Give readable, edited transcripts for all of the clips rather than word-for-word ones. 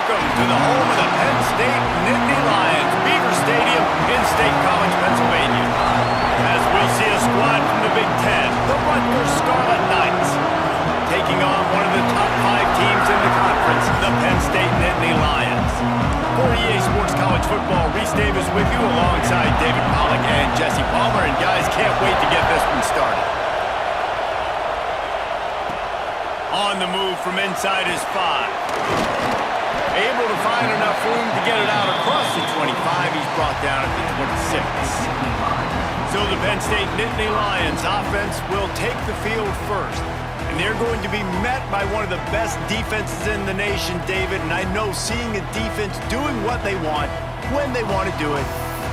welcome to the home of the Penn State Nittany Lions, Beaver Stadium in State College, Pennsylvania. As we see a squad from the Big Ten, the Rutgers Scarlet Knights, taking on one of the top 5 teams in the conference, the Penn State Nittany Lions. For EA Sports College Football, Reese Davis with you alongside David Pollack and Jesse Palmer. And guys, can't wait to get this one started. On the move from inside his 5. Able to find enough room to get it out across the 25. He's brought down at the 26. So the Penn State Nittany Lions offense will take the field first. And they're going to be met by one of the best defenses in the nation, David. And I know seeing a defense doing what they want, when they want to do it,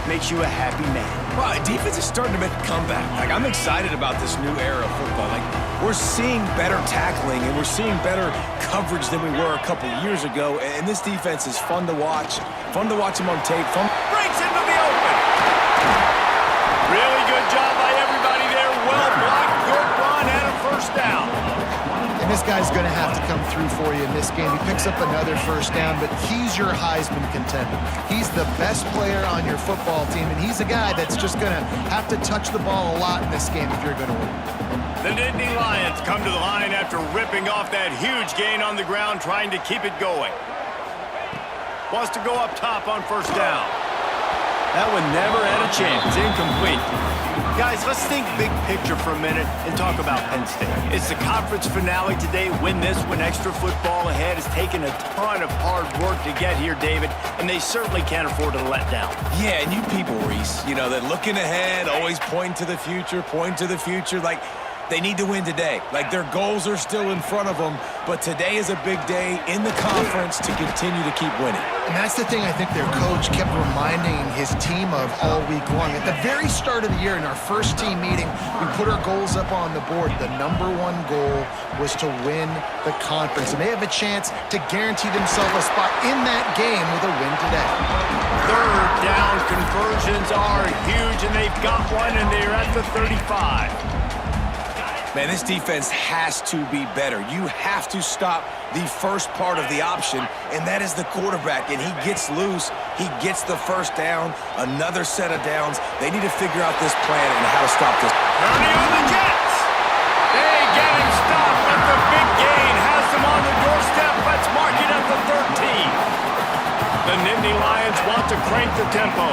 makes you a happy man. Well, defense is starting to make a comeback. Like, I'm excited about this new era of football. Like, we're seeing better tackling and we're seeing better coverage than we were a couple years ago. And this defense is fun to watch. Fun to watch them on tape. Fun. Breaks into the open. Really good job by everybody there. Well blocked, good run, and a first down. And this guy's going to have to come through for you in this game. He picks up another first down, but he's your Heisman contender. He's the best player on your football team, and he's a guy that's just going to have to touch the ball a lot in this game if you're going to win. The Nittany Lions come to the line after ripping off that huge gain on the ground, trying to keep it going. Wants to go up top on first down. That one never had a chance. Incomplete. Guys, let's think big picture for a minute and talk about Penn State. It's the conference finale today. Win this one. Extra football ahead. Has taken a ton of hard work to get here, David, and they certainly can't afford to let down. Yeah, and you people, Reese, you know, that looking ahead, always pointing to the future, like, they need to win today. Like, their goals are still in front of them, but today is a big day in the conference to continue to keep winning. And that's the thing I think their coach kept reminding his team of all week long. At the very start of the year, in our first team meeting, we put our goals up on the board. The #1 goal was to win the conference, and they have a chance to guarantee themselves a spot in that game with a win today. Third down conversions are huge, and they've got one, and they're at the 35. Man, this defense has to be better. You have to stop the first part of the option, and that is the quarterback. And he gets loose. He gets the first down, another set of downs. They need to figure out this plan and how to stop this. Ernie on the Jets. They get him stopped, but the big gain has them on the doorstep. Let's mark it at the 13. The Nittany Lions want to crank the tempo.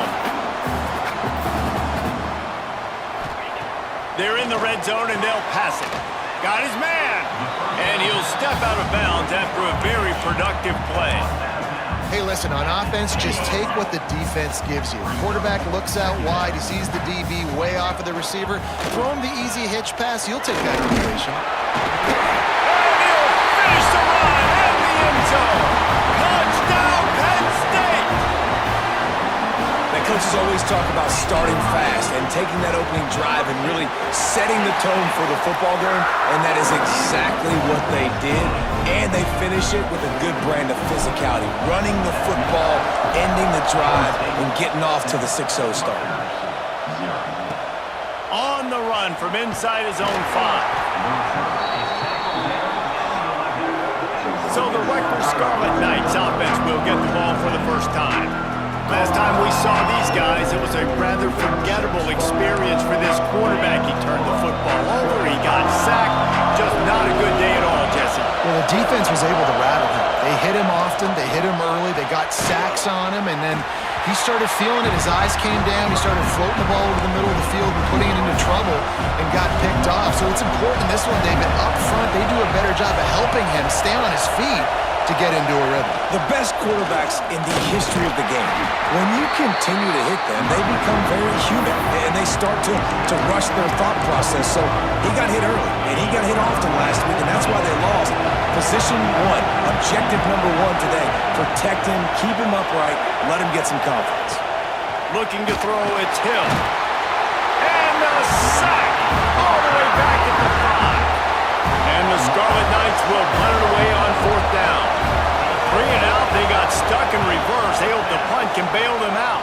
They're in the red zone, and they'll pass it. Got his man. And he'll step out of bounds after a very productive play. Hey, listen, on offense, just take what the defense gives you. Quarterback looks out wide. He sees the DB way off of the receiver. Throw him the easy hitch pass. He'll take that information. And he'll finish the run in the end zone. Touchdown, Penn State. Coaches always talk about starting fast and taking that opening drive and really setting the tone for the football game, and that is exactly what they did, and they finish it with a good brand of physicality, running the football, ending the drive, and getting off to the 6-0 start. On the run from inside his own 5. So the Rutgers Scarlet Knights offense will get the ball for the first time. Last time we saw these guys, it was a rather forgettable experience for this quarterback. He turned the football over, he got sacked. Just not a good day at all, Jesse. Well, the defense was able to rattle him. They hit him often, they hit him early, they got sacks on him, and then he started feeling it. His eyes came down, he started floating the ball over the middle of the field and putting it into trouble and got picked off. So it's important in this one, David, up front, they do a better job of helping him stay on his feet to get into a rhythm. The best quarterbacks in the history of the game, when you continue to hit them, they become very human, and they start to rush their thought process. So he got hit early, and he got hit often last week, and that's why they lost. Position 1, objective #1 today. Protect him, keep him upright, let him get some confidence. Looking to throw, it's Hill. And a sack all the way back at the 5. And the Scarlet Knights will punt it away on 4th down. Bring it out, they got stuck in reverse. They hope the punt can bail them out.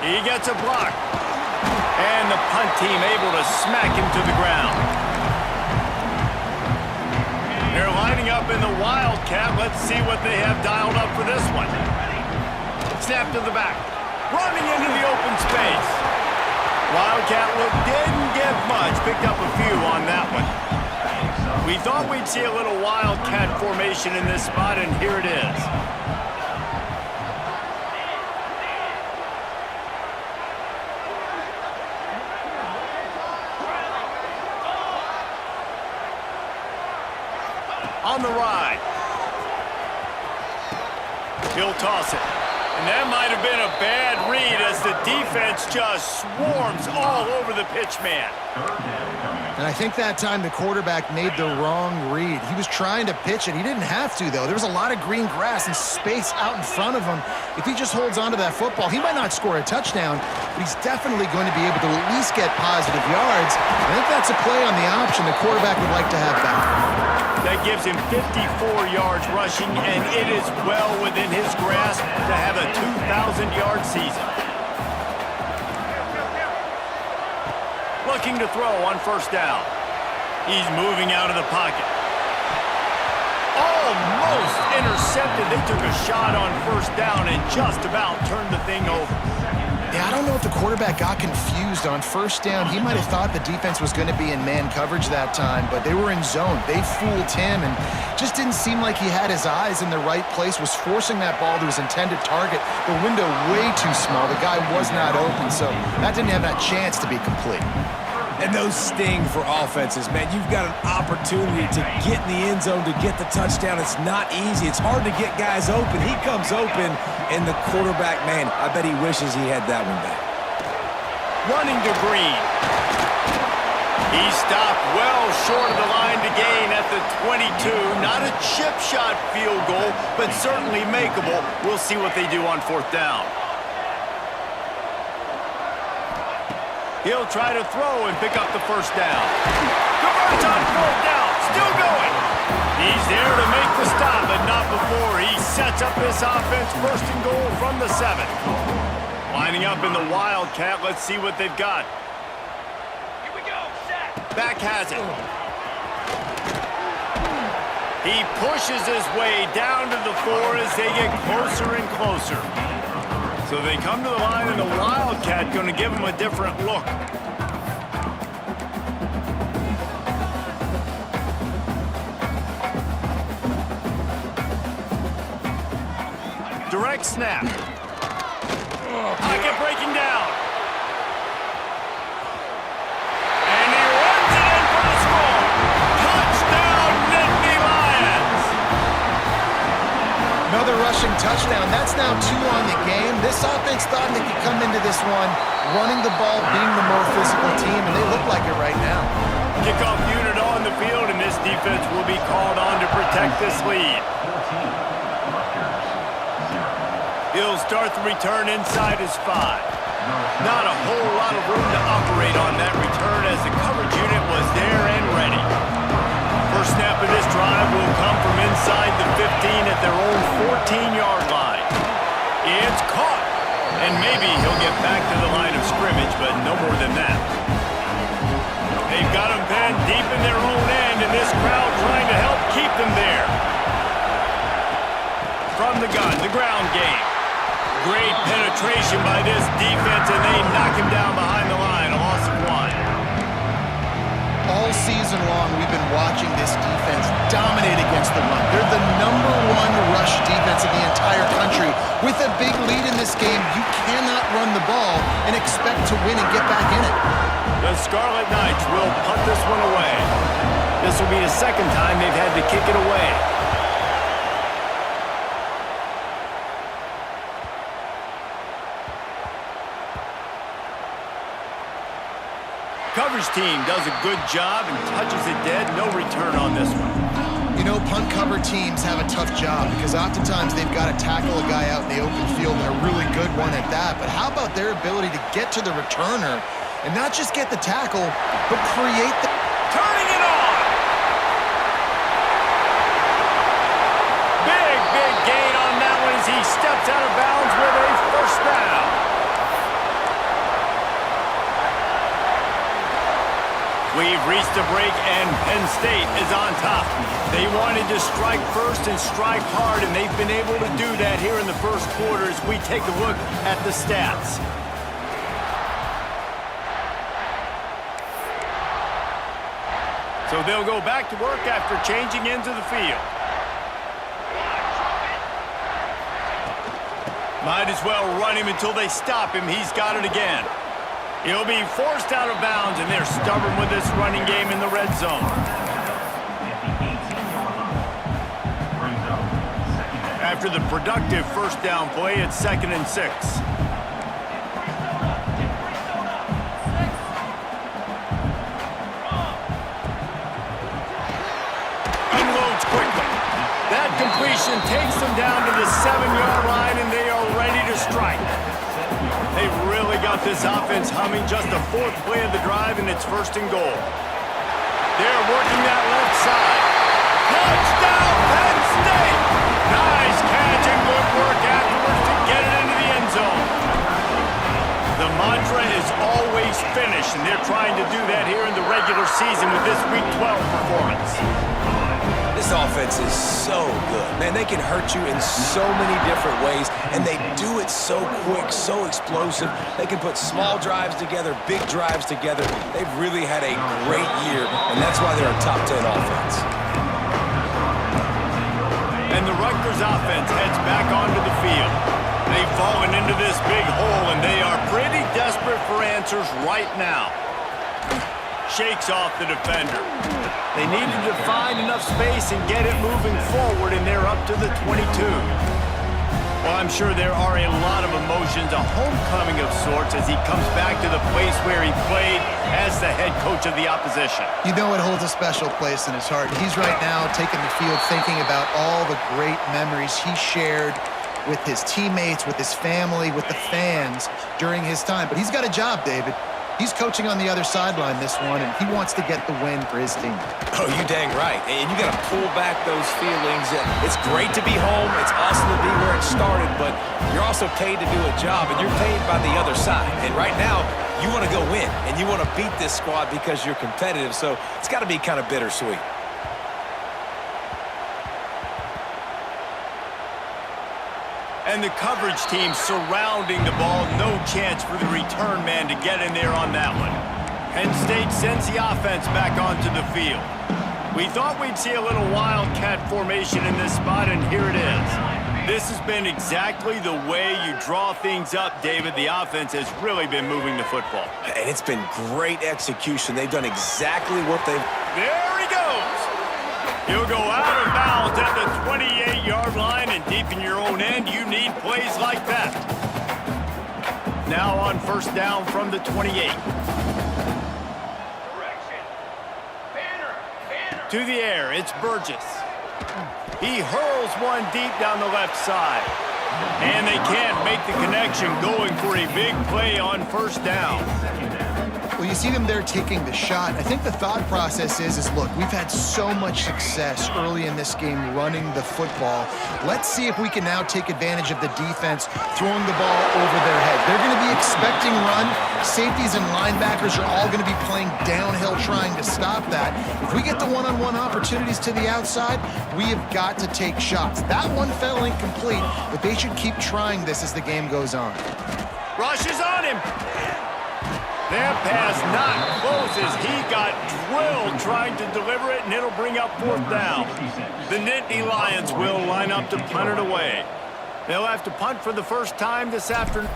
He gets a block. And the punt team able to smack him to the ground. They're lining up in the Wildcat. Let's see what they have dialed up for this one. Snap to the back. Running into the open space. Wildcat look didn't get much. Picked up a few on that one. We thought we'd see a little Wildcat formation in this spot, and here it is. On the ride. He'll toss it. And that might have been a bad read as the defense just swarms all over the pitch man. And I think that time the quarterback made the wrong read. He was trying to pitch it. He didn't have to, though. There was a lot of green grass and space out in front of him. If he just holds on to that football, he might not score a touchdown, but he's definitely going to be able to at least get positive yards. I think that's a play on the option the quarterback would like to have back. That gives him 54 yards rushing, and it is well within his grasp to have a 2,000-yard season. Looking to throw on first down. He's moving out of the pocket. Almost intercepted. They took a shot on first down and just about turned the thing over. Yeah, I don't know if the quarterback got confused on first down. He might have thought the defense was going to be in man coverage that time, but they were in zone. They fooled him and just didn't seem like he had his eyes in the right place, was forcing that ball to his intended target. The window way too small. The guy was not open, so that didn't have that chance to be complete. And those sting for offenses, man. You've got an opportunity to get in the end zone, to get the touchdown. It's not easy. It's hard to get guys open. He comes open, and the quarterback, man, I bet he wishes he had that one back. Running to Green. He stopped well short of the line to gain at the 22. Not a chip shot field goal, but certainly makeable. We'll see what they do on fourth down. He'll try to throw and pick up the first down. Converts on fourth down. Still going. He's there to make the stop, but not before he sets up this offense first and goal from the 7. Lining up in the Wildcat. Let's see what they've got. Here we go. Set. Back has it. He pushes his way down to the 4 as they get closer and closer. So they come to the line, and the Wildcat going to give him a different look. Direct snap. Pocket breaking down. And he runs it in for the score. Touchdown, Nittany Lions. Another rushing touchdown. That's now 2 on the game. This offense thought they could come into this one running the ball, being the more physical team, and they look like it right now. Kickoff unit on the field, and this defense will be called on to protect this lead. He'll start the return inside his 5. Not a whole lot of room to operate on that return as the coverage unit was there and ready. First snap of this drive will come from inside the 15 at their own 14-yard line. It's caught, and maybe he'll get back to the line of scrimmage, but no more than that. They've got him pinned deep in their own end, and this crowd trying to help keep them there. From the gun, the ground game. Great penetration by this defense, and they knock him down behind the line, a loss of 1. All season long, we've been watching this defense dominate against the run. They're the #1 rush defense in the entire country. With a big lead in this game, you cannot run the ball and expect to win and get back in it. The Scarlet Knights will punt this one away. This will be the second time they've had to kick it away. Coverage team does a good job and touches it dead. No return on this one. You know, punt cover teams have a tough job because oftentimes they've got to tackle a guy out in the open field, and a really good one at that. But how about their ability to get to the returner and not just get the tackle, but create the... Turning it on! Big gain on that one as he steps out of bounds with a first down. We've reached a break, and Penn State is on top. They wanted to strike first and strike hard, and they've been able to do that here in the first quarter as we take a look at the stats. So they'll go back to work after changing into the field. Might as well run him until they stop him. He's got it again. He'll be forced out of bounds, and they're stubborn with this running game in the red zone. After the productive first down play, it's 2nd and 6. Unloads quickly. That completion takes them down to the 7-yard line, and they are ready to strike. They've really got this offense humming. Just the 4th play of the drive, and it's 1st and goal. They're working that left side. Touchdown, Penn State! Nice catch and good work afterwards to get it into the end zone. The mantra is always finish, and they're trying to do that here in the regular season with this Week 12 performance. This offense is so good. Man, they can hurt you in so many different ways, and they do it so quick, so explosive. They can put small drives together, big drives together. They've really had a great year, and that's why they're a top 10 offense. And the Rutgers offense heads back onto the field. They've fallen into this big hole, and they are pretty desperate for answers right now. Shakes off the defender. They needed to find enough space and get it moving forward, and they're up to the 22. Well, I'm sure there are a lot of emotions, a homecoming of sorts, as he comes back to the place where he played as the head coach of the opposition. You know it holds a special place in his heart. He's right now taking the field thinking about all the great memories he shared with his teammates, with his family, with the fans during his time. But he's got a job, David. He's coaching on the other sideline this one, and he wants to get the win for his team. Oh, you dang right. And you got to pull back those feelings. It's great to be home. It's awesome to be where it started, but you're also paid to do a job, and you're paid by the other side. And right now, you want to go win, and you want to beat this squad because you're competitive, so it's got to be kind of bittersweet. And the coverage team surrounding the ball. No chance for the return man to get in there on that one. Penn State sends the offense back onto the field. We thought we'd see a little wildcat formation in this spot, and here it is. This has been exactly the way you draw things up, David. The offense has really been moving the football. And it's been great execution. They've done exactly what they've... There he goes! He'll go out of bounds at the 28-yard line, and deep in your own end, you need plays like that. Now on 1st down from the 28. To the air, it's Burgess. He hurls one deep down the left side. And they can't make the connection, going for a big play on 1st down. Well, you see them there taking the shot. I think the thought process is look, we've had so much success early in this game running the football. Let's see if we can now take advantage of the defense throwing the ball over their head. They're going to be expecting run. Safeties and linebackers are all going to be playing downhill trying to stop that. If we get the one-on-one opportunities to the outside, we have got to take shots. That one fell incomplete, but they should keep trying this as the game goes on. Rushes on him. That pass not close as he got drilled trying to deliver it, and it'll bring up 4th down. The Nittany Lions will line up to punt it away. They'll have to punt for the first time this afternoon.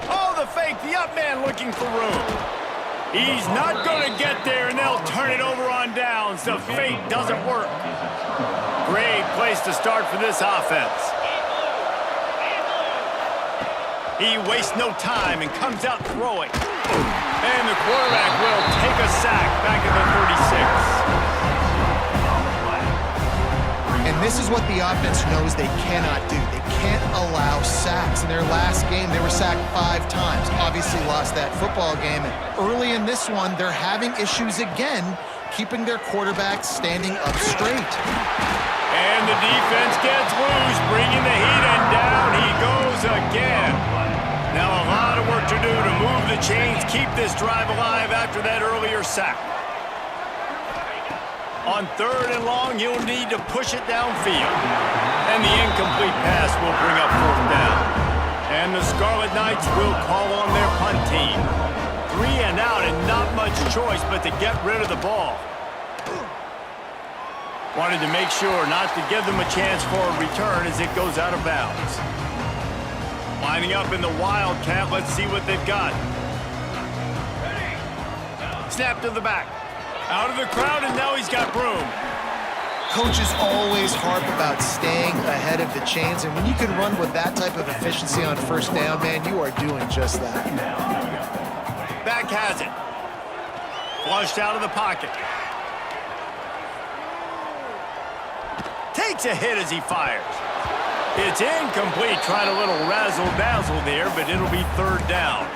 Oh, the fake, the up man looking for room. He's not going to get there, and they'll turn it over on downs. The fake doesn't work. Great place to start for this offense. He wastes no time and comes out throwing. And the quarterback will take a sack back at the 36. And this is what the offense knows they cannot do. They can't allow sacks. In their last game, they were sacked 5 times. Obviously lost that football game. And early in this one, they're having issues again, keeping their quarterback standing up straight. And the defense gets loose, bringing the heat, and down he goes again. Now a lot of work to do to move the chains, keep this drive alive after that earlier sack. On 3rd and long, he'll need to push it downfield. And the incomplete pass will bring up 4th down. And the Scarlet Knights will call on their punt team. 3 and out and not much choice but to get rid of the ball. Wanted to make sure not to give them a chance for a return as it goes out of bounds. Lining up in the Wildcat, let's see what they've got. Snap to the back. Out of the crowd, and now he's got room. Coaches always harp about staying ahead of the chains, and when you can run with that type of efficiency on 1st down, man, you are doing just that. Back has it. Flushed out of the pocket. Takes a hit as he fires. It's incomplete, trying a little razzle-dazzle there, but it'll be 3rd down.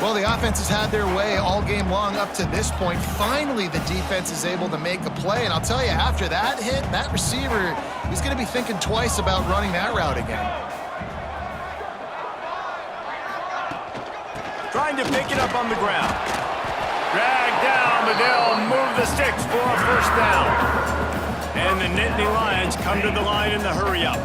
Well, the offense has had their way all game long up to this point. Finally, the defense is able to make a play, and I'll tell you, after that hit, that receiver, he's going to be thinking twice about running that route again. Trying to pick it up on the ground. Drag down, but they'll move the sticks for a 1st down. And the Nittany Lions come to the line in the hurry-up.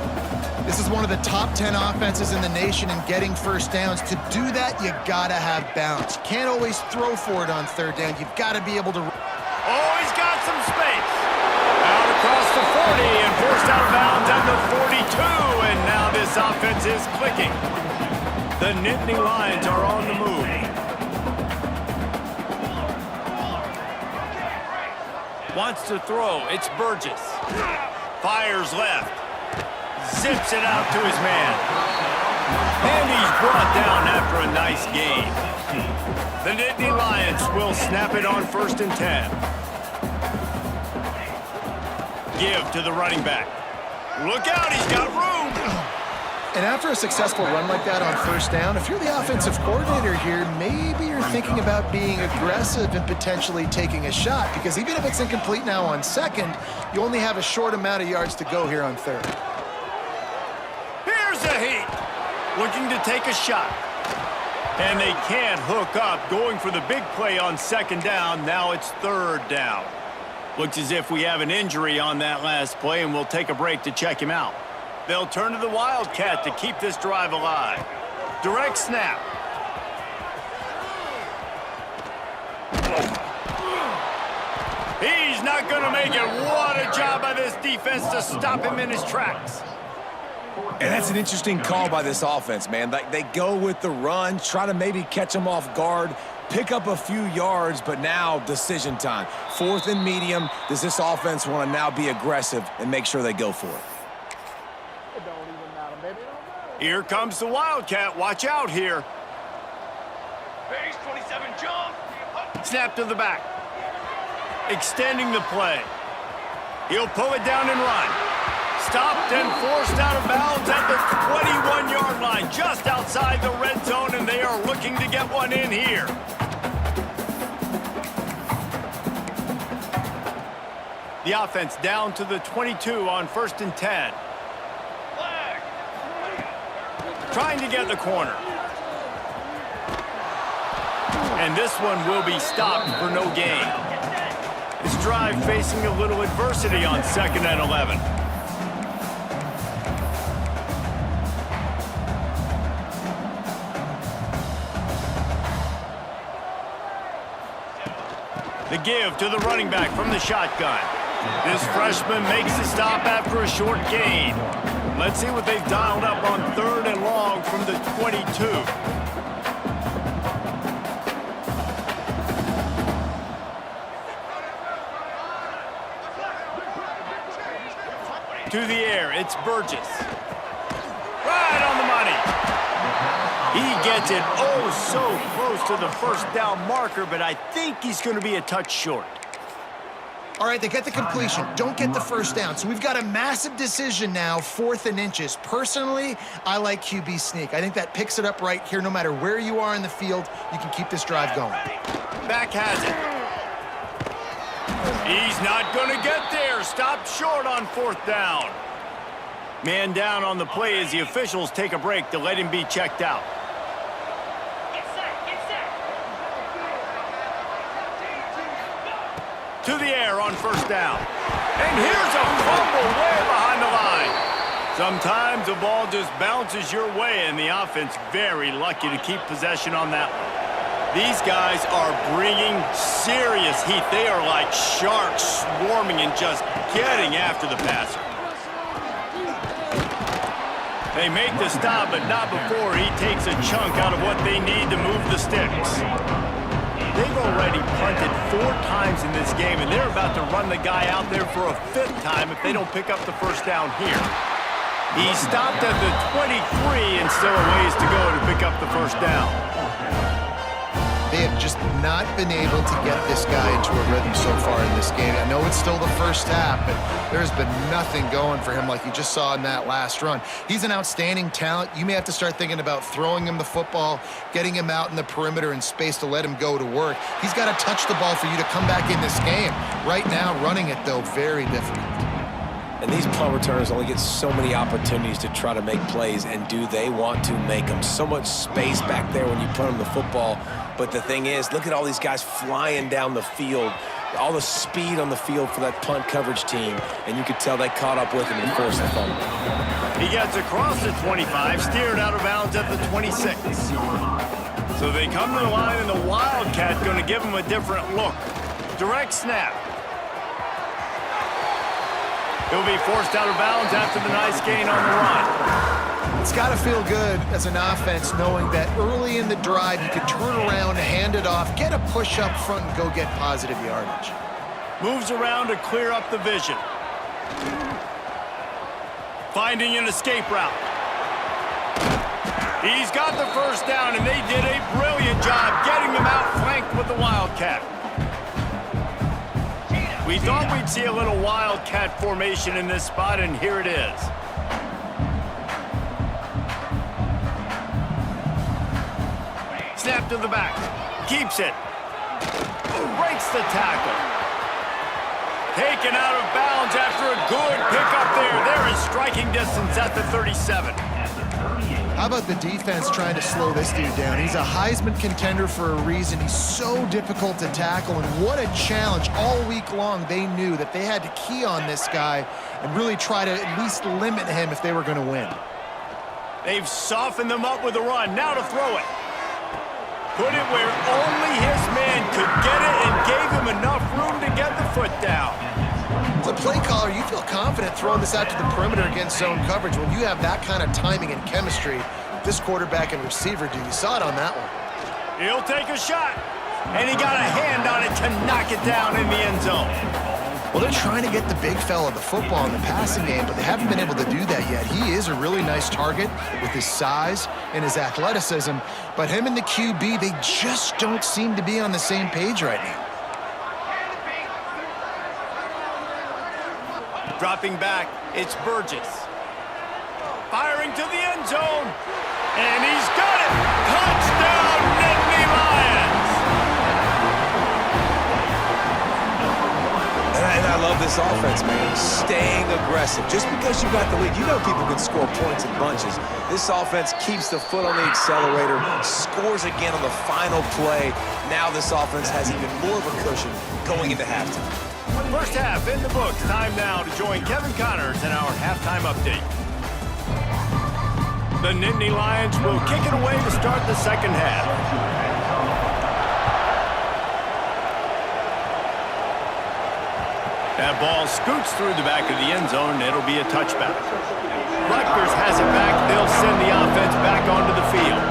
This is one of the top 10 offenses in the nation in getting 1st downs. To do that, you got to have bounce. You can't always throw for it on 3rd down. You've got to be able to... Oh, he's got some space. Out across the 40 and forced out of bounds at the 42. And now this offense is clicking. The Nittany Lions are on the move. Wants to throw. It's Burgess. Fires left. Zips it out to his man. And he's brought down after a nice gain. The Nittany Lions will snap it on 1st and 10. Give to the running back. Look out, he's got room. And after a successful run like that on 1st down, if you're the offensive coordinator here, maybe you're thinking about being aggressive and potentially taking a shot, because even if it's incomplete now on 2nd, you only have a short amount of yards to go here on 3rd. Here's a heat. Looking to take a shot. And they can't hook up. Going for the big play on 2nd down. Now it's 3rd down. Looks as if we have an injury on that last play, and we'll take a break to check him out. They'll turn to the Wildcat to keep this drive alive. Direct snap. He's not going to make it. What a job by this defense to stop him in his tracks. And that's an interesting call by this offense, man. Like, they go with the run, try to maybe catch them off guard, pick up a few yards, but now decision time. 4th and medium. Does this offense want to now be aggressive and make sure they go for it? Here comes the Wildcat. Watch out here. Base 27 jump. Snap to the back. Extending the play. He'll pull it down and run. Stopped and forced out of bounds at the 21-yard line, just outside the red zone, and they are looking to get one in here. The offense down to the 22 on 1st and 10. Trying to get the corner. And this one will be stopped for no gain. This drive facing a little adversity on 2nd and 11. The give to the running back from the shotgun. This freshman makes the stop after a short gain. Let's see what they've dialed up on 3rd and long from the 22. To the air, it's Burgess. Right on the money. He gets it oh so close to the 1st down marker, but I think he's going to be a touch short. All right, they get the completion, don't get the 1st down. So we've got a massive decision now, 4th and inches. Personally, I like QB sneak. I think that picks it up right here. No matter where you are in the field, you can keep this drive going. Back has it. He's not going to get there. Stopped short on 4th down. Man down on the play as the officials take a break to let him be checked out. to the air on first down. And here's a fumble way behind the line. Sometimes the ball just bounces your way, and the offense very lucky to keep possession on that one. These guys are bringing serious heat. They are like sharks swarming and just getting after the passer. They make the stop, but not before he takes a chunk out of what they need to move the sticks. They've already punted 4 times in this game, and they're about to run the guy out there for a 5th time if they don't pick up the first down here. He stopped at the 23 and still a ways to go to pick up the first down. They have just not been able to get this guy into a rhythm so far in this game. I know it's still the first half, but there's been nothing going for him like you just saw in that last run. He's an outstanding talent. You may have to start thinking about throwing him the football, getting him out in the perimeter in space to let him go to work. He's got to touch the ball for you to come back in this game. Right now, running it, though, very difficult. And these punt returners only get so many opportunities to try to make plays, and do they want to make them? So much space back there when you punt them the football. But the thing is, look at all these guys flying down the field, all the speed on the field for that punt coverage team, and you could tell they caught up with him and forced the fumble. He gets across the 25, steered out of bounds at the 26. So they come to the line, and the Wildcat going to give him a different look. Direct snap. He'll be forced out of bounds after the nice gain on the run. It's got to feel good as an offense knowing that early in the drive you can turn around, hand it off, get a push up front, and go get positive yardage. Moves around to clear up the vision. Finding an escape route. He's got the first down, and they did a brilliant job getting him out flanked with the Wildcat. We thought we'd see a little Wildcat formation in this spot, and here it is. Snap to the back. Keeps it. Breaks the tackle. Taken out of bounds after a good pickup there. They're in striking distance at the 37. How about the defense trying to slow this dude down? He's a Heisman contender for a reason. He's so difficult to tackle, and what a challenge. All week long, they knew that they had to key on this guy and really try to at least limit him if they were going to win. They've softened them up with a run. Now to throw it. Put it where only his man could get it and gave him enough room to get the foot down. As a play caller, you feel confident throwing this out to the perimeter against zone coverage when you have that kind of timing and chemistry this quarterback and receiver do. You saw it on that one. He'll take a shot, and he got a hand on it to knock it down in the end zone. Well, they're trying to get the big fella the football in the passing game, but they haven't been able to do that yet. He is a really nice target with his size and his athleticism, but him and the QB, they just don't seem to be on the same page right now. Dropping back, it's Burgess. Firing to the end zone, and he's got it! Touchdown, Nittany Lions! And I love this offense, man. Staying aggressive. Just because you got the lead, you know people can score points in bunches. This offense keeps the foot on the accelerator, scores again on the final play. Now this offense has even more of a cushion going into halftime. First half in the books. Time now to join Kevin Connors in our halftime update. The Nittany Lions will kick it away to start the second half. That ball scoots through the back of the end zone, and it'll be a touchback. Rutgers has it back. They'll send the offense back onto the field.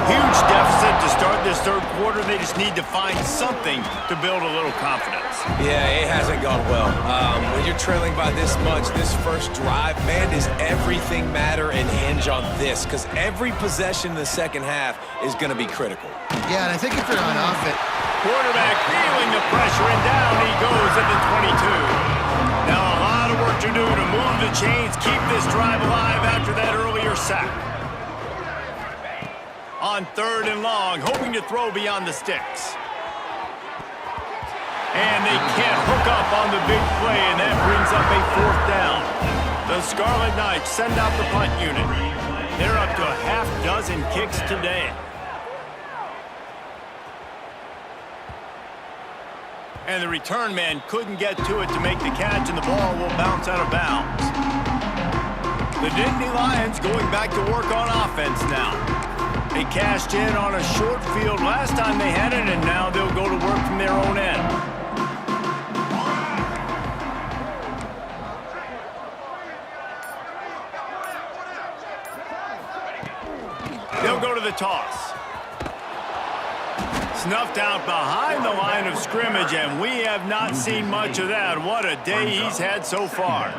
Huge deficit to start this third quarter. They just need to find something to build a little confidence. Yeah, it hasn't gone well. When you're trailing by this much, this first drive, man, does everything matter and hinge on this, because every possession in the second half is going to be critical. Yeah, and I think if you're on offense, Quarterback feeling the pressure, and down he goes at the 22. Now a lot of work to do to move the chains, keep this drive alive after that earlier sack. On third and long, hoping to throw beyond the sticks. And they can't hook up on the big play, and that brings up a fourth down. The Scarlet Knights send out the punt unit. They're up to a half dozen kicks today. And the return man couldn't get to it to make the catch, and the ball will bounce out of bounds. The Nittany Lions going back to work on offense now. They cashed in on a short field last time they had it, and now they'll go to work from their own end. They'll go to the toss. Snuffed out behind the line of scrimmage, and we have not seen much of that. What a day he's had so far.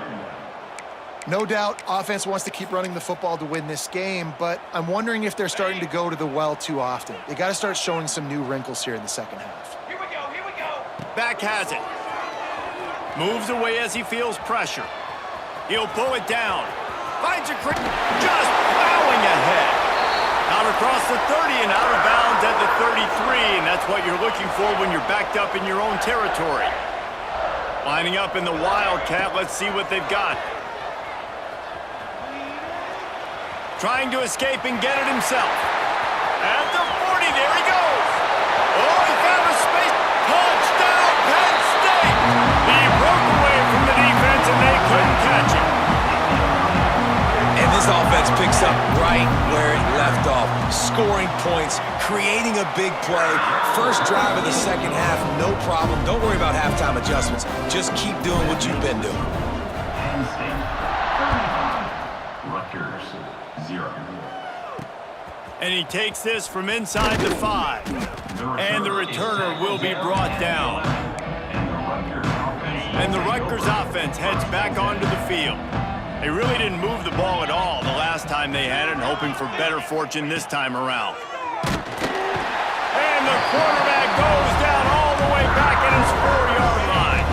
No doubt, offense wants to keep running the football to win this game, but I'm wondering if they're starting to go to the well too often. They got to start showing some new wrinkles here in the second half. Here we go, here we go. Back has it. Moves away as he feels pressure. He'll pull it down. Finds a just plowing ahead. Out across the 30 and out of bounds at the 33, and that's what you're looking for when you're backed up in your own territory. Lining up in the Wildcat, let's see what they've got. Trying to escape and get it himself. At the 40, there he goes. Oh, he found a space. Touchdown, Penn State. He broke away from the defense, and they couldn't catch him. And this offense picks up right where it left off. Scoring points, creating a big play. First drive of the second half, no problem. Don't worry about halftime adjustments. Just keep doing what you've been doing. Rutgers, 0. And he takes this from inside the 5. And the returner will be brought down. And the Rutgers offense heads back onto the field. They really didn't move the ball at all the last time they had it, and hoping for better fortune this time around. And the quarterback goes down all the way back at his 4-yard line.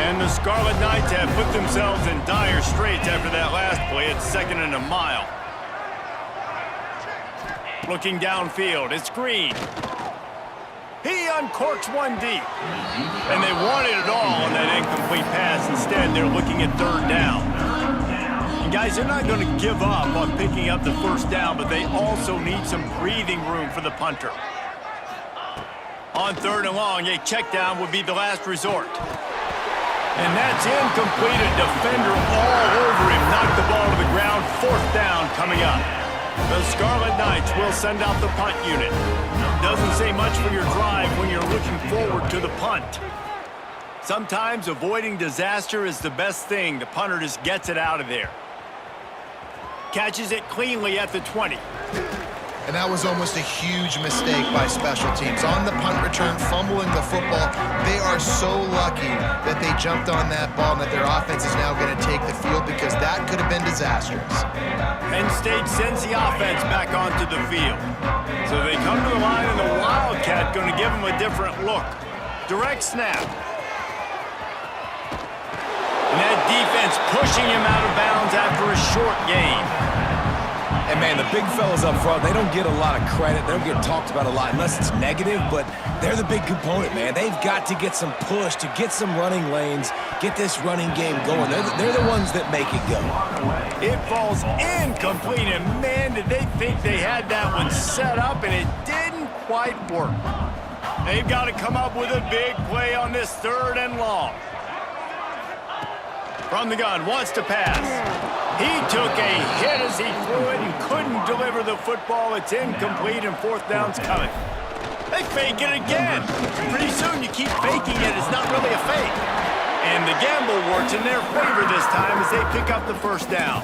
And the Scarlet Knights have put themselves in dire straits after that last play. It's 2nd and a mile. Looking downfield, it's Green. He uncorks one deep. And they wanted it all on that incomplete pass. Instead, they're looking at 3rd down. And guys, they're not going to give up on picking up the 1st down, but they also need some breathing room for the punter. On 3rd and long, a check down would be the last resort. And that's incomplete. A defender all over him. Knocked the ball to the ground. 4th down coming up. The Scarlet Knights will send out the punt unit. Doesn't say much for your drive when you're looking forward to the punt. Sometimes avoiding disaster is the best thing. The punter just gets it out of there. Catches it cleanly at the 20. And that was almost a huge mistake by special teams. On the punt return, fumbling the football. They are so lucky that they jumped on that ball and that their offense is now going to take the field, because that could have been disastrous. Penn State sends the offense back onto the field. So they come to the line, and the Wildcat going to give them a different look. Direct snap. And that defense pushing him out of bounds after a short gain. And, man, the big fellas up front, they don't get a lot of credit. They don't get talked about a lot unless it's negative, but they're the big component, man. They've got to get some push, to get some running lanes, get this running game going. They're the ones that make it go. It falls incomplete, and, man, did they think they had that one set up, and it didn't quite work. They've got to come up with a big play on this 3rd and long. From the gun, wants to pass. He took a hit as he threw it and couldn't deliver the football. It's incomplete, and 4th down's coming. They fake it again. Pretty soon you keep faking it. It's not really a fake. And the gamble works in their favor this time as they pick up the 1st down.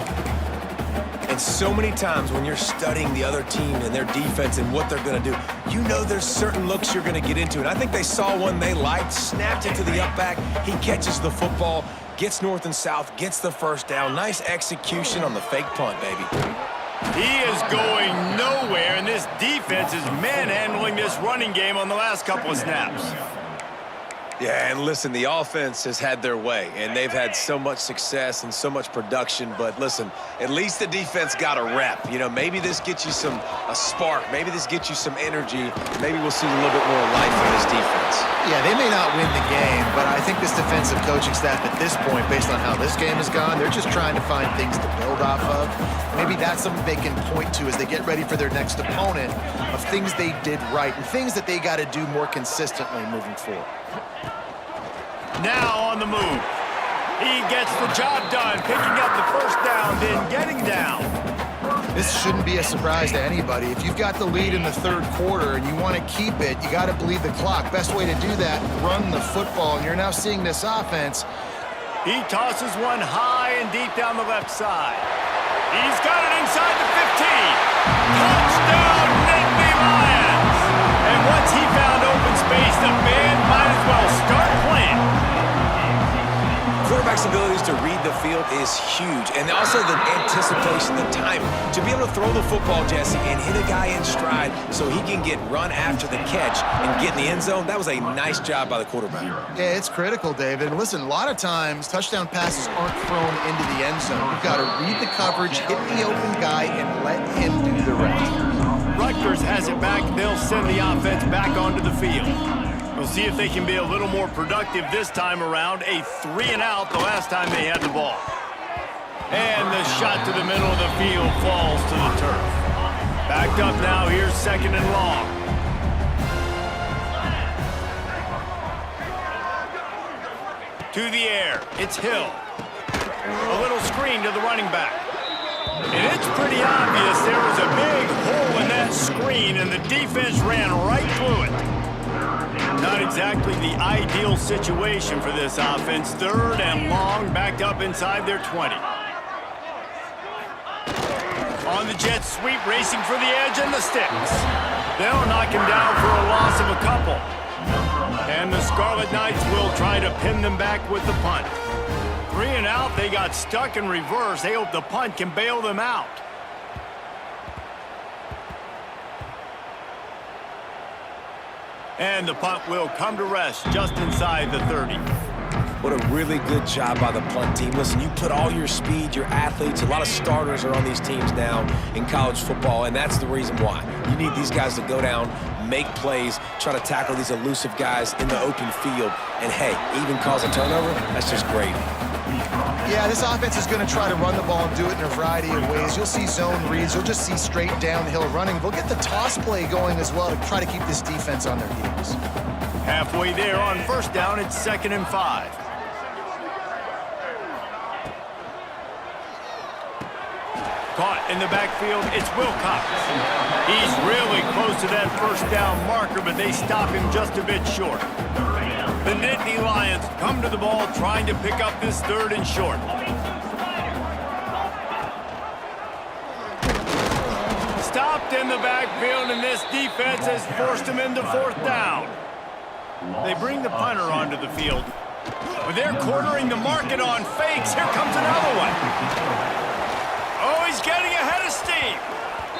And so many times when you're studying the other team and their defense and what they're going to do, you know there's certain looks you're going to get into. And I think they saw one they liked, snapped it to the up back. He catches the football, gets north and south, gets the 1st down. Nice execution on the fake punt, baby. He is going nowhere, and this defense is manhandling this running game on the last couple of snaps. Yeah, and listen, the offense has had their way, and they've had so much success and so much production. But listen, at least the defense got a rep. You know, maybe this gets you a spark. Maybe this gets you some energy. Maybe we'll see a little bit more life in this defense. Yeah, they may not win the game, but I think this defensive coaching staff at this point, based on how this game has gone, they're just trying to find things to build off of. Maybe that's something they can point to as they get ready for their next opponent, of things they did right and things that they got to do more consistently moving forward. Now on the move. He gets the job done, picking up the first down, then getting down. This shouldn't be a surprise to anybody. If you've got the lead in the third quarter and you want to keep it, you got to bleed the clock. Best way to do that, run the football. And you're now seeing this offense. He tosses one high and deep down the left side. He's got it inside the 15. Touchdown, Nittany Lions! And once he found open space, the band might as well start playing. Quarterback's abilities to read the field is huge, and also the anticipation, the timing. To be able to throw the football, Jesse, and hit a guy in stride so he can get run after the catch and get in the end zone, that was a nice job by the quarterback. Yeah, it's critical, David. Listen, a lot of times touchdown passes aren't thrown into the end zone. You've got to read the coverage, hit the open guy, and let him do the rest. Rutgers has it back. They'll send the offense back onto the field. We'll see if they can be a little more productive this time around. A 3-and-out the last time they had the ball. And the shot to the middle of the field falls to the turf. Backed up now, here's 2nd and long. To the air, it's Hill. A little screen to the running back. And it's pretty obvious there was a big hole in that screen, and the defense ran right through it. Not exactly the ideal situation for this offense. 3rd and long, backed up inside their 20. On the jet sweep, racing for the edge and the sticks. They'll knock him down for a loss of a couple. And the Scarlet Knights will try to pin them back with the punt. 3-and-out, they got stuck in reverse. They hope the punt can bail them out. And the punt will come to rest just inside the 30. What a really good job by the punt team. Listen, you put all your speed, your athletes, a lot of starters are on these teams now in college football, and that's the reason why. You need these guys to go down, make plays, try to tackle these elusive guys in the open field, and hey, even cause a turnover, that's just great. Yeah, this offense is going to try to run the ball and do it in a variety of ways. You'll see zone reads. You'll just see straight downhill running. They'll get the toss play going as well to try to keep this defense on their heels. Halfway there on 1st down, it's 2nd and 5. Caught in the backfield, it's Wilcox. He's really close to that 1st down marker, but they stop him just a bit short. The Nittany Lions come to the ball trying to pick up this 3rd and short. Stopped in the backfield, and this defense has forced him into 4th down. They bring the punter onto the field. But they're cornering the market on fakes. Here comes another one. Oh, he's getting ahead of steam.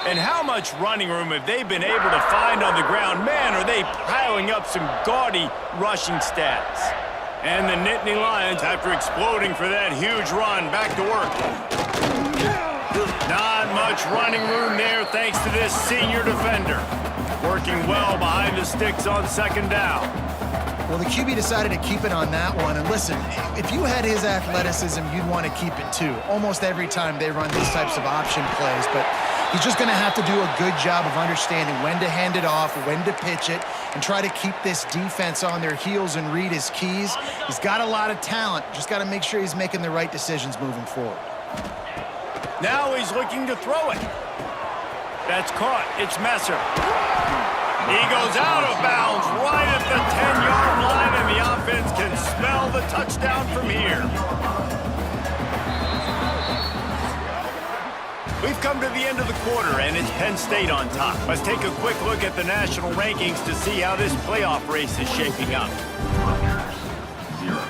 And how much running room have they been able to find on the ground? Man, are they piling up some gaudy rushing stats. And the Nittany Lions, after exploding for that huge run, back to work. Not much running room there thanks to this senior defender. Working well behind the sticks on 2nd down. Well, the QB decided to keep it on that one. And listen, if you had his athleticism, you'd want to keep it too. Almost every time they run these types of option plays. But he's just going to have to do a good job of understanding when to hand it off, when to pitch it, and try to keep this defense on their heels and read his keys. He's got a lot of talent. Just got to make sure he's making the right decisions moving forward. Now he's looking to throw it. That's caught. It's Messer. He goes out of bounds right at the 10-yard line, and the offense can smell the touchdown from here. We've come to the end of the quarter, and it's Penn State on top. Let's take a quick look at the national rankings to see how this playoff race is shaping up. Rutgers, 0.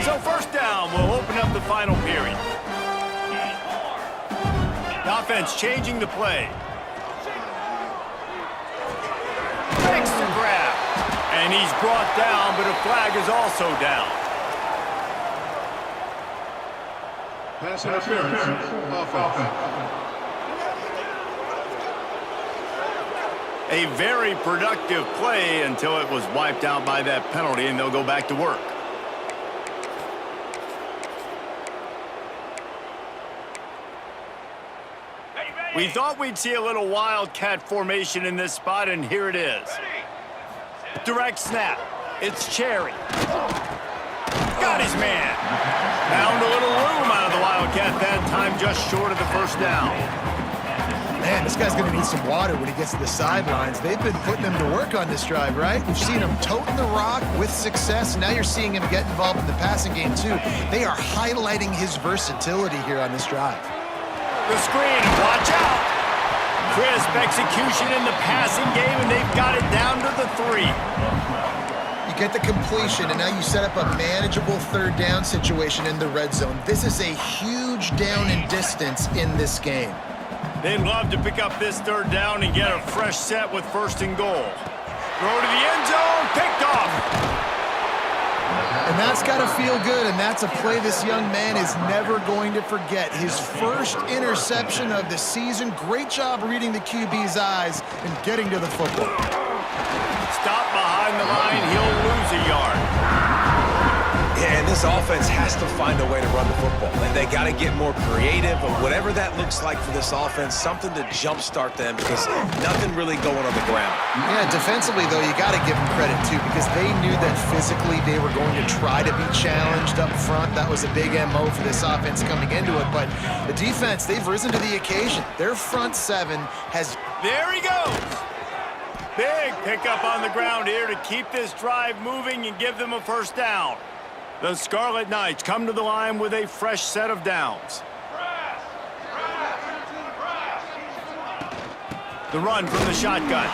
So 1st down will open up the final period. The offense changing the play. Makes the grab. And he's brought down, but a flag is also down. Pass interference. Offense. A very productive play until it was wiped out by that penalty, and they'll go back to work. We thought we'd see a little wildcat formation in this spot, and here it is. Direct snap. It's Cherry. Got his man. Found a little room out of the wildcat that time, just short of the first down. Man, this guy's going to need some water when he gets to the sidelines. They've been putting him to work on this drive, right? We've seen him toting the rock with success. Now you're seeing him get involved in the passing game, too. They are highlighting his versatility here on this drive. The screen, watch out. Crisp execution in the passing game, and they've got it down to the 3. You get the completion, and now you set up a manageable third down situation in the red zone. This is a huge down in distance in this game. They'd love to pick up this third down and get a fresh set with 1st and goal. Throw to the end zone, picked off. And that's got to feel good, and that's a play this young man is never going to forget. His first interception of the season. Great job reading the QB's eyes and getting to the football. Stop behind the line, he'll lose a yard. Yeah, and this offense has to find a way to run the football. And they got to get more creative, or whatever that looks like for this offense, something to jumpstart them, because nothing really going on the ground. Yeah, defensively, though, you got to give them credit, too, because they knew that physically they were going to try to be challenged up front. That was a big MO for this offense coming into it. But the defense, they've risen to the occasion. Their front 7 has... There he goes. Big pickup on the ground here to keep this drive moving and give them a first down. The Scarlet Knights come to the line with a fresh set of downs. The run from the shotgun.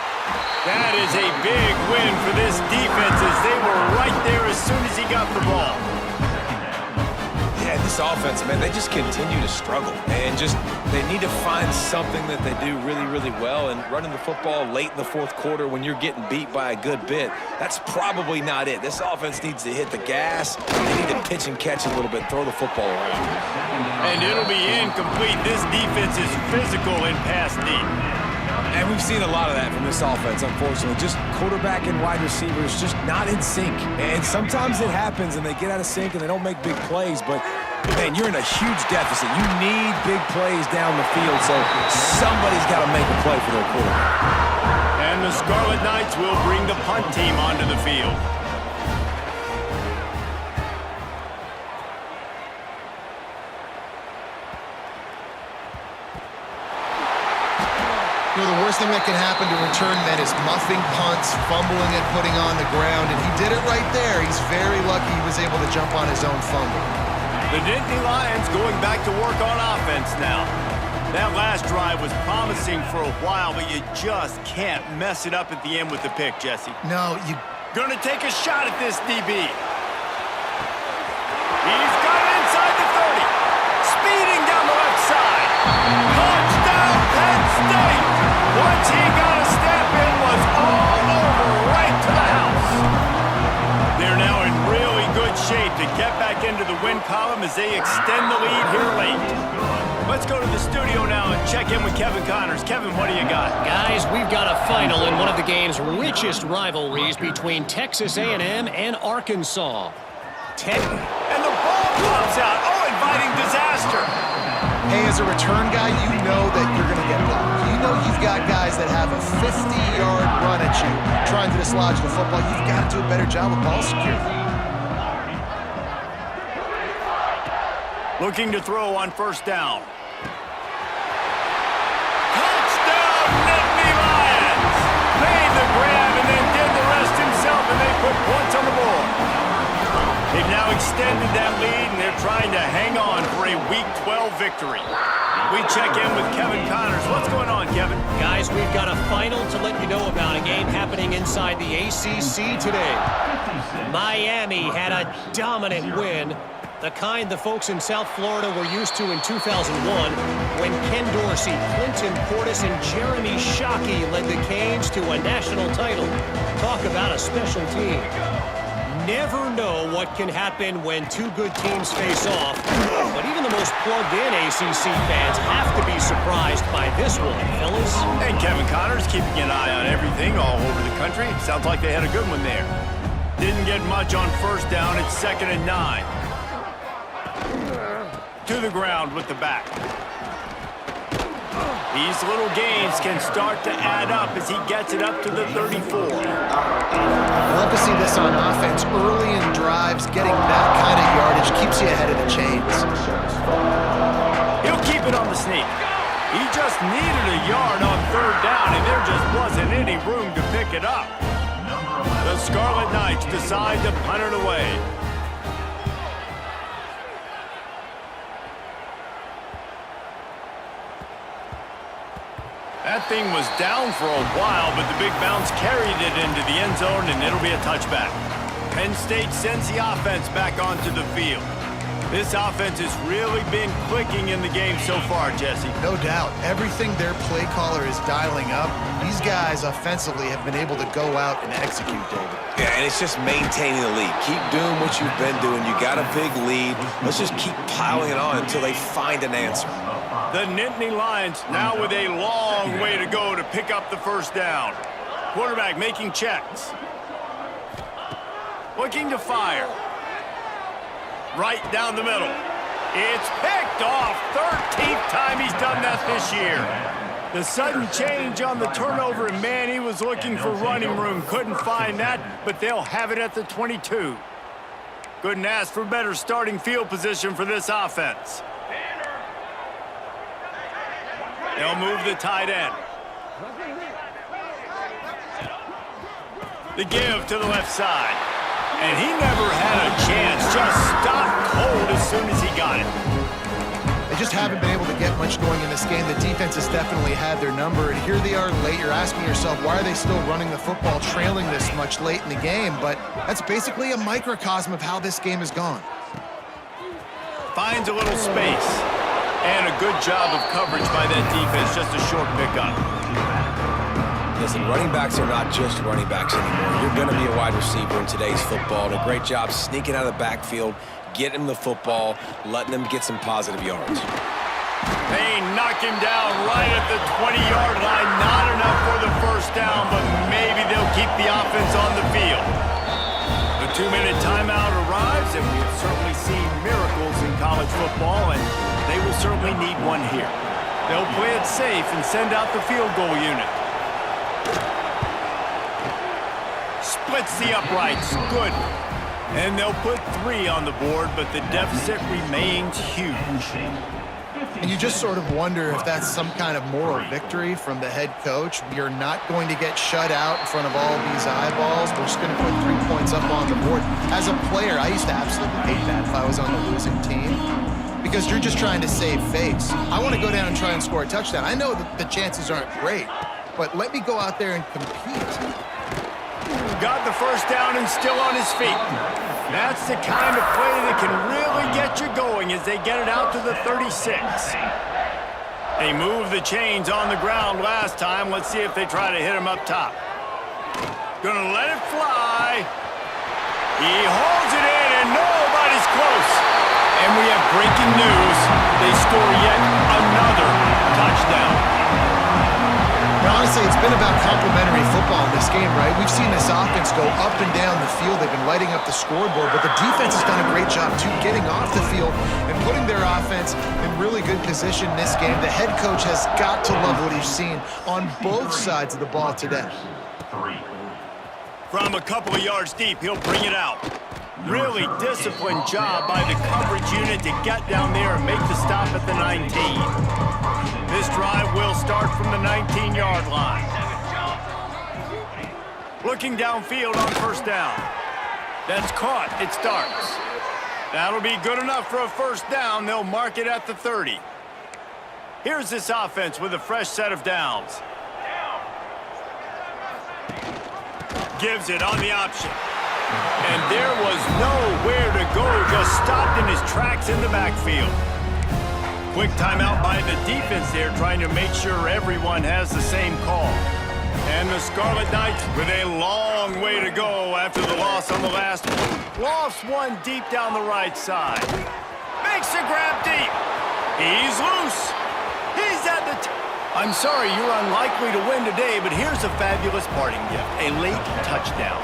That is a big win for this defense, as they were right there as soon as he got the ball. Yeah, this offense, man, they just continue to struggle. And they need to find something that they do really, really well. And running the football late in the 4th quarter when you're getting beat by a good bit, that's probably not it. This offense needs to hit the gas. They need to pitch and catch a little bit, throw the football around. And it'll be incomplete. This defense is physical in pass deep. And we've seen a lot of that from this offense, unfortunately. Just quarterback and wide receivers just not in sync. And sometimes it happens and they get out of sync and they don't make big plays. But, man, you're in a huge deficit. You need big plays down the field, so somebody's got to make a play for their quarterback. And the Scarlet Knights will bring the punt team onto the field. You know, the worst thing that can happen to return men is muffing punts, fumbling and putting on the ground, and he did it right there. He's very lucky he was able to jump on his own fumble. The Nittany Lions going back to work on offense now. That last drive was promising for a while, but you just can't mess it up at the end with the pick, Jesse. No, you... Gonna take a shot at this DB. He's got it inside the 30. Speeding down the left side. Touchdown, Penn State! Once he got a step, it was all over, right to the house. They're now in really good shape to get back into the win column as they extend the lead here late. Let's go to the studio now and check in with Kevin Connors. Kevin, what do you got? Guys, we've got a final in one of the game's richest rivalries between Texas A&M and Arkansas. And the ball pops out. Oh, inviting disaster. Hey, as a return guy, you know that you're going to get blocked. You know you've got guys that have a 50-yard run at you trying to dislodge the football. You've got to do a better job of ball security. Looking to throw on first down. Touchdown, Nittany Lions! Made the grab and then did the rest himself, and they put points on the board. They've now extended that lead, and they're trying to hang on for a Week 12 victory. We check in with Kevin Connors. What's going on, Kevin? Guys, we've got a final to let you know about, a game happening inside the ACC today. Miami had a dominant win, the kind the folks in South Florida were used to in 2001 when Ken Dorsey, Clinton Portis, and Jeremy Shockey led the Canes to a national title. Talk about a special team. Never know what can happen when two good teams face off, but even the most plugged-in ACC fans have to be surprised by this one, fellas. And Kevin Connors keeping an eye on everything all over the country. Sounds like they had a good one there. Didn't get much on first down. It's 2nd and 9. To the ground with the back. These little gains can start to add up as he gets it up to the 34. I love to see this on offense. Early in drives, getting that kind of yardage keeps you ahead of the chains. He'll keep it on the sneak. He just needed a yard on third down, and there just wasn't any room to pick it up. The Scarlet Knights decide to punt it away. That thing was down for a while, but the big bounce carried it into the end zone, and it'll be a touchback. Penn State sends the offense back onto the field. This offense has really been clicking in the game so far, Jesse. No doubt. Everything their play caller is dialing up, these guys offensively have been able to go out and execute, David. Yeah, and it's just maintaining the lead. Keep doing what you've been doing. You got a big lead. Let's just keep piling it on until they find an answer. The Nittany Lions now with a long way to go to pick up the first down. Quarterback making checks. Looking to fire. Right down the middle. It's picked off. 13th time he's done that this year. The sudden change on the turnover, and man, he was looking for running room. Couldn't find that, but they'll have it at the 22. Couldn't ask for better starting field position for this offense. They'll move the tight end. The give to the left side. And he never had a chance. Just stopped cold as soon as he got it. They just haven't been able to get much going in this game. The defense has definitely had their number, and here they are late. You're asking yourself, why are they still running the football, trailing this much late in the game? But that's basically a microcosm of how this game has gone. Finds a little space. And a good job of coverage by that defense. Just a short pickup. Listen, running backs are not just running backs anymore. You're going to be a wide receiver in today's football. And a great job sneaking out of the backfield, getting him the football, letting them get some positive yards. They knock him down right at the 20-yard line. Not enough for the first down, but maybe they'll keep the offense on the field. The 2-minute timeout arrives, and we have certainly seen miracles in college football, and they will certainly need one here. They'll play it safe and send out the field goal unit. Splits the uprights. Good. And they'll put 3 on the board, but the deficit remains huge. And you just sort of wonder if that's some kind of moral victory from the head coach. You're not going to get shut out in front of all these eyeballs. We're just going to put 3 points up on the board. As a player, I used to absolutely hate that if I was on the losing team, because you're just trying to save face. I want to go down and try and score a touchdown. I know that the chances aren't great, but let me go out there and compete. Got the first down and still on his feet. That's the kind of play that can really get you going as they get it out to the 36. They moved the chains on the ground last time. Let's see if they try to hit him up top. Gonna let it fly. He holds it in, and nobody's close. And we have breaking news. They score yet another touchdown. Now, honestly, it's been about complementary football in this game, right? We've seen this offense go up and down the field. They've been lighting up the scoreboard, but the defense has done a great job, too, getting off the field and putting their offense in really good position in this game. The head coach has got to love what he's seen on both sides of the ball today. From a couple of yards deep, he'll bring it out. Really disciplined job by the coverage unit to get down there and make the stop at the 19. This drive will start from the 19-yard line. Looking downfield on first down. That's caught. It starts. That'll be good enough for a first down. They'll mark it at the 30. Here's this offense with a fresh set of downs. Gives it on the option. And there was nowhere to go. Just stopped in his tracks in the backfield. Quick timeout by the defense there, trying to make sure everyone has the same call. And the Scarlet Knights with a long way to go after the loss on the last one. Lost one deep down the right side. Makes a grab deep. He's loose. He's at the I'm sorry, you're unlikely to win today, but here's a fabulous parting gift. A late touchdown.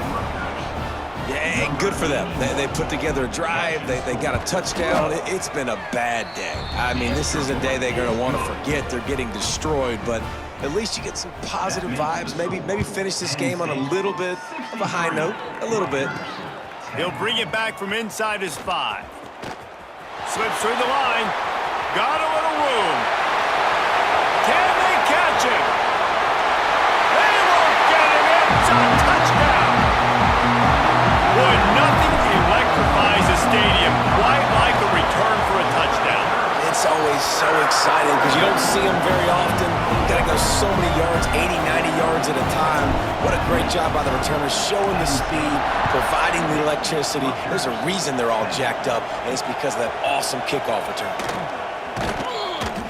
Yeah, and good for them. They put together a drive. They got a touchdown. It's been a bad day. I mean, this is a day they're going to want to forget. They're getting destroyed, but at least you get some positive vibes. Maybe finish this game on a little bit of a high note. A little bit. He'll bring it back from inside his 5. Slips through the line. Got a little room. Can they catch him? They won't get him. It's a touchdown. Boy, nothing electrifies a stadium quite like a return for a touchdown. It's always so exciting because you don't see them very often. You got to go so many yards, 80, 90 yards at a time. What a great job by the returners, showing the speed, providing the electricity. There's a reason they're all jacked up, and it's because of that awesome kickoff return.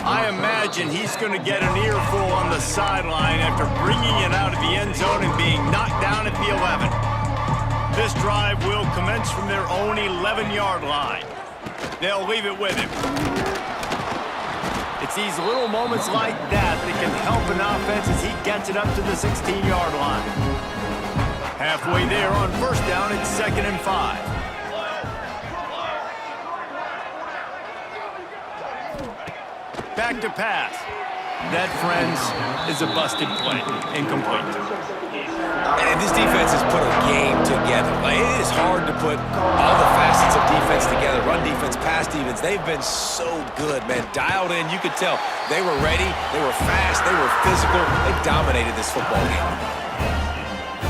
I imagine he's going to get an earful on the sideline after bringing it out of the end zone and being knocked down at the 11. This drive will commence from their own 11-yard line. They'll leave it with him. It's these little moments like that that can help an offense as he gets it up to the 16-yard line. Halfway there on first down, it's 2nd and 5. Back to pass. That, friends, is a busted play. Incomplete. And this defense has put a game together. Like, it is hard to put all the facets of defense together. Run defense, pass defense. They've been so good, man. Dialed in. You could tell they were ready. They were fast. They were physical. They dominated this football game.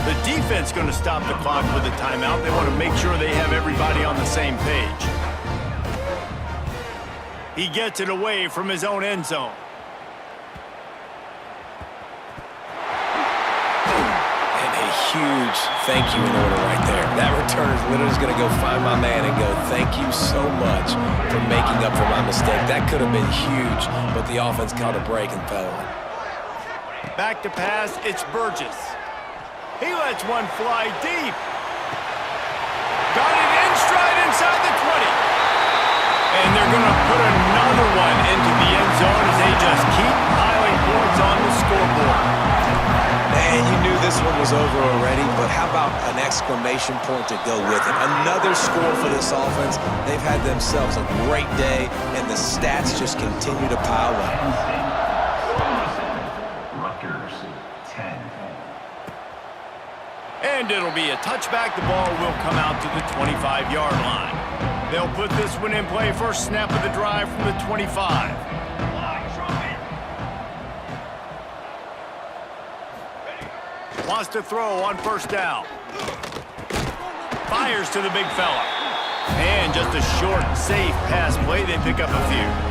The defense going to stop the clock with a timeout. They want to make sure they have everybody on the same page. He gets it away from his own end zone. Huge thank you in order right there. That returner is literally going to go find my man and go, thank you so much for making up for my mistake. That could have been huge, but the offense caught a break and fell on. Back to pass, it's Burgess. He lets one fly deep. Got it in stride inside the 20. And they're going to put another one into the end zone as they just keep piling points on the scoreboard. And you knew this one was over already, but how about an exclamation point to go with it? Another score for this offense. They've had themselves a great day, and the stats just continue to pile up. Rutgers, 10. And it'll be a touchback. The ball will come out to the 25-yard line. They'll put this one in play first snap of the drive from the 25. Wants to throw on first down. Fires to the big fella. And just a short, safe pass play. They pick up a few.